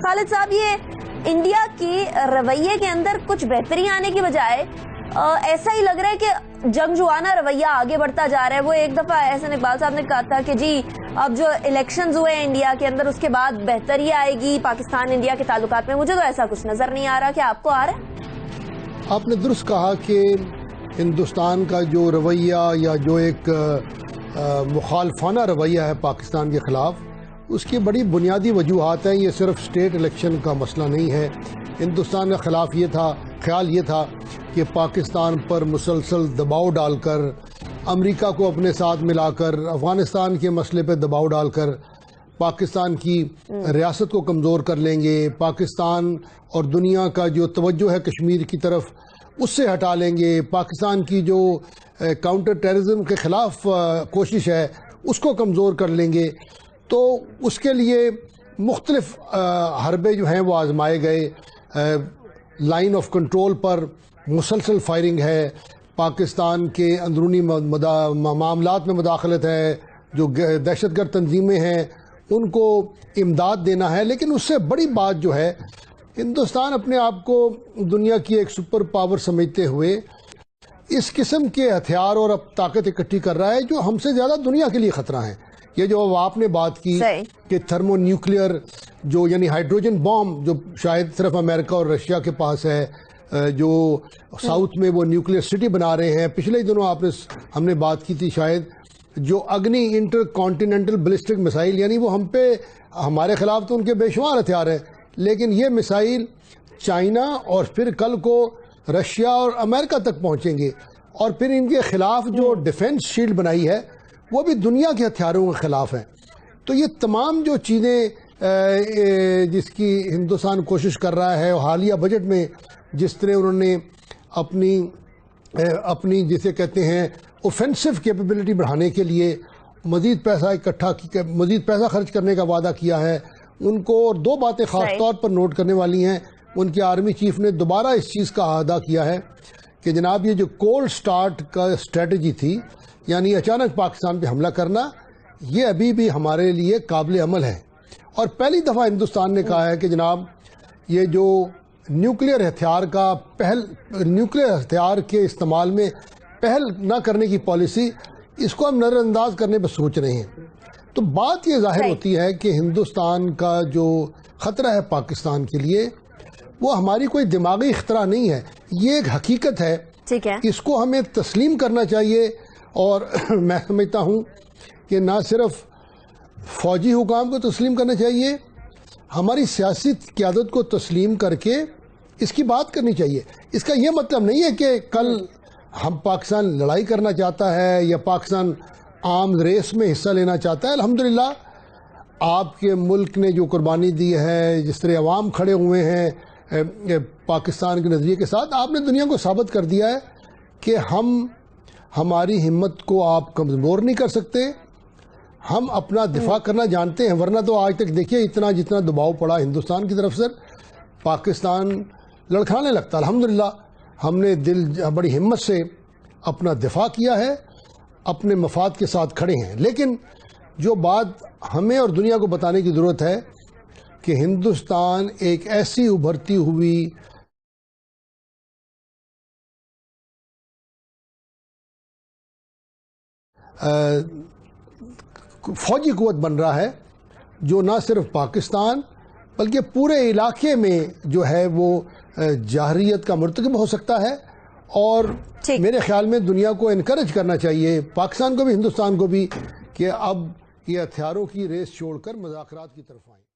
खालिद साहब, ये इंडिया के रवैये के अंदर कुछ बेहतरी आने की बजाय ऐसा ही लग रहा है कि जंगजुआना रवैया आगे बढ़ता जा रहा है। वो एक दफा एहसन इकबाल साहब ने कहा था कि जी अब जो इलेक्शंस हुए हैं इंडिया के अंदर उसके बाद बेहतरी आएगी पाकिस्तान इंडिया के ताल्लुकात में। मुझे तो ऐसा कुछ नजर नहीं आ रहा। क्या आपको आ रहा है? आपने दुरुस्त कहा कि हिंदुस्तान का जो रवैया या जो एक मुखालफाना रवैया है पाकिस्तान के खिलाफ, उसकी बड़ी बुनियादी वजूहात हैं। ये सिर्फ स्टेट इलेक्शन का मसला नहीं है। हिंदुस्तान का ख्याल ये था कि पाकिस्तान पर मुसलसल दबाव डालकर, अमेरिका को अपने साथ मिलाकर, अफ़गानिस्तान के मसले पर दबाव डालकर पाकिस्तान की रियासत को कमज़ोर कर लेंगे, पाकिस्तान और दुनिया का जो तवज्जो है कश्मीर की तरफ उससे हटा लेंगे, पाकिस्तान की जो काउंटर टेररिज्म के ख़िलाफ़ कोशिश है उसको कमज़ोर कर लेंगे। तो उसके लिए मुख्तलिफ हरबे जो हैं वो आजमाए गए। लाइन ऑफ कंट्रोल पर मुसलसल फायरिंग है, पाकिस्तान के अंदरूनी मामलात में मुदाखलत है, जो दहशतगर्द तंजीमें हैं उनको इमदाद देना है। लेकिन उससे बड़ी बात जो है, हिंदुस्तान अपने आप को दुनिया की एक सुपर पावर समझते हुए इस किस्म के हथियार और अब ताकत इकट्ठी कर रहा है जो हमसे ज़्यादा दुनिया के लिए ख़तरा है। ये जो आपने बात की कि थर्मो न्यूक्लियर जो यानी हाइड्रोजन बॉम्ब जो शायद सिर्फ अमेरिका और रशिया के पास है, जो साउथ में वो न्यूक्लियर सिटी बना रहे हैं। पिछले ही दिनों हमने बात की थी शायद, जो अग्नि इंटर कॉन्टिनेंटल बैलिस्टिक मिसाइल, यानी वो हम पे हमारे खिलाफ तो उनके बेशुमार हथियार हैं, लेकिन ये मिसाइल चाइना और फिर कल को रशिया और अमेरिका तक पहुंचेंगे। और फिर इनके खिलाफ जो डिफेंस शील्ड बनाई है वो भी दुनिया के हथियारों के खिलाफ है। तो ये तमाम जो चीज़ें जिसकी हिंदुस्तान कोशिश कर रहा है, हालिया बजट में जिस तरह उन्होंने अपनी जिसे कहते हैं ऑफेंसिव कैपेबिलिटी बढ़ाने के लिए मज़ीद पैसा खर्च करने का वादा किया है उनको। और दो बातें ख़ास तौर पर नोट करने वाली हैं। उनके आर्मी चीफ ने दोबारा इस चीज़ का अदा किया है कि जनाब ये जो कोल्ड स्टार्ट का स्ट्रेटजी थी, यानी अचानक पाकिस्तान पे हमला करना, ये अभी भी हमारे लिए काबिल अमल है। और पहली दफ़ा हिंदुस्तान ने कहा है कि जनाब ये जो न्यूक्लियर हथियार के इस्तेमाल में पहल न करने की पॉलिसी, इसको हम नज़रअंदाज करने पर सोच रहे हैं। तो बात ये जाहिर होती है कि हिंदुस्तान का जो ख़तरा है पाकिस्तान के लिए वो हमारी कोई दिमागी इख्तरा नहीं है, ये एक हकीकत है। ठीक है, इसको हमें तस्लीम करना चाहिए। और मैं समझता हूँ कि ना सिर्फ फौजी हुकाम को तस्लीम करना चाहिए, हमारी सियासी क़यादत को तस्लीम करके इसकी बात करनी चाहिए। इसका ये मतलब नहीं है कि कल हम पाकिस्तान लड़ाई करना चाहता है या पाकिस्तान आर्म्स रेस में हिस्सा लेना चाहता है। अल्हम्दुलिल्लाह आपके मुल्क ने जो कुर्बानी दी है, जिस तरह अवाम खड़े हुए हैं पाकिस्तान के नज़रिए के साथ, आपने दुनिया को साबित कर दिया है कि हमारी हिम्मत को आप कमज़ोर नहीं कर सकते। हम अपना दिफा करना जानते हैं, वरना तो आज तक देखिए जितना दबाव पड़ा हिंदुस्तान की तरफ से, पाकिस्तान लड़खड़ाने लगता। अल्हम्दुलिल्लाह हमने बड़ी हिम्मत से अपना दिफा किया है, अपने मफाद के साथ खड़े हैं। लेकिन जो बात हमें और दुनिया को बताने की ज़रूरत है कि हिंदुस्तान एक ऐसी उभरती हुई फौजी कुव्वत बन रहा है जो ना सिर्फ पाकिस्तान बल्कि पूरे इलाके में जो है वो जाहरियत का मुर्तकिब हो सकता है। और मेरे ख्याल में दुनिया को इनकरेज करना चाहिए, पाकिस्तान को भी हिंदुस्तान को भी, कि अब ये हथियारों की रेस छोड़कर मुज़ाकरात की तरफ आएं।